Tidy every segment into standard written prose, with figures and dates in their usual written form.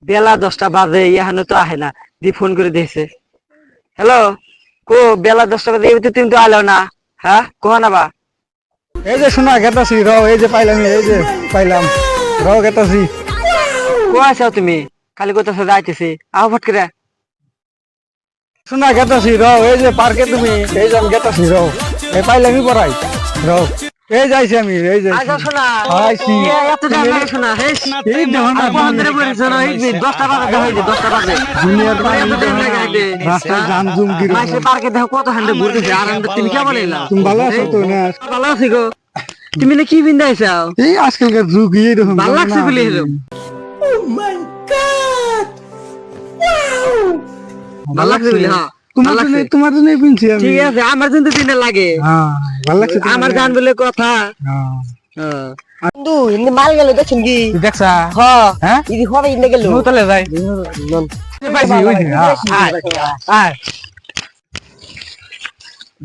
বেলা 10টা বাজে এখানে তো আহে না, দি ফোন করে দিয়েছে। হ্যালো, কো বেলা 10টা বাজে এই তো তুমি তো আলো না। হ্যাঁ কোহা না বা এই যে শোনা গেতাছি রাও, এই যে পাইলাম, এই যে পাইলাম রাও গেতাছি। কো আছো তুমি? খালি কোথাও যাইতেছি, আহ ফট করে। শোনা গেতাছি রাও, এই যে পার্কে তুমি, এই যে আমি গেতাছি রাও, এই পাইলামই পড়াই রাও, এই যাইছি আমি, এই যে আচ্ছা শোনা, আইছি। এত টাইম লাগে শোনা, এই দেখো না কোন ধরে পড়েছো না? এই 10টা বাজে হইছে, 10টা বাজে দুনিয়ার তোমার এত টাইম লাগে আইতে। রাস্তায় জাম জুম কি রকম। মাইসে পার্কে দেখো কত হান্ডে ঘুরতেছে, আর তুমি কেমন এলা? তুমি ভালো আছো তো না? ভালো আছি গো। তুমি না কি বিন্দাইছাও? এই আজকালকার যুগ এরকম। ভালো লাগছে বলে এরকম। ভালো লাগছে বলে, হ্যাঁ তোমার জন্য পিনছি আমি। ঠিক আছে, আমার জন্য দিনে লাগে। হ্যাঁ ভালো লাগছে তোমার। আমার গান বলে কথা। হ্যাঁ বন্ধু ইন্দি মাল গেল দেখছেন কি? তুই দেখছা? হ্যাঁ ইদি হবে ইন্দি গেল। নতলে যাই পাইছি ওই যে, আয় আয়।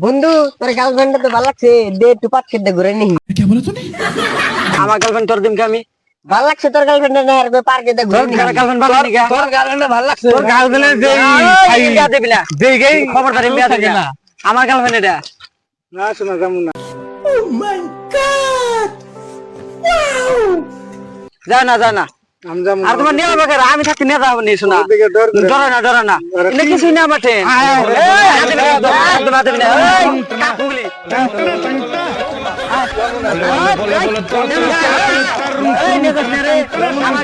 বন্ধু তোর গার্লফ্রেন্ড তো ভালো লাগছে, দে একটু পাট খেতে ঘুরে নি। আমার গার্লফ্রেন্ড তোর দিনকে আমি ভালো লাগছে, তোর গার্লফ্রেন্ড না আর পার্কে দে ঘুরে নি। তোর গার্লফ্রেন্ড ভালো লাগি, তোর গার্লফ্রেন্ড ভালো লাগছে। তোর গার্লফ্রেন্ড যেই বিয়া দেবি না, যেই গেই খবরদার বিয়া দেবি না। আমার গার্লফ্রেন্ড এটা না শোনা যামু না। যাও না, যাও না। আমি যামু আর তোমার নিয়ম বগেরা আমি থাকতে নিয়ে যাবো নি শোনা। ওদিকে ডর করে। ডরা না এটা কিছুই না মাঠে। আমার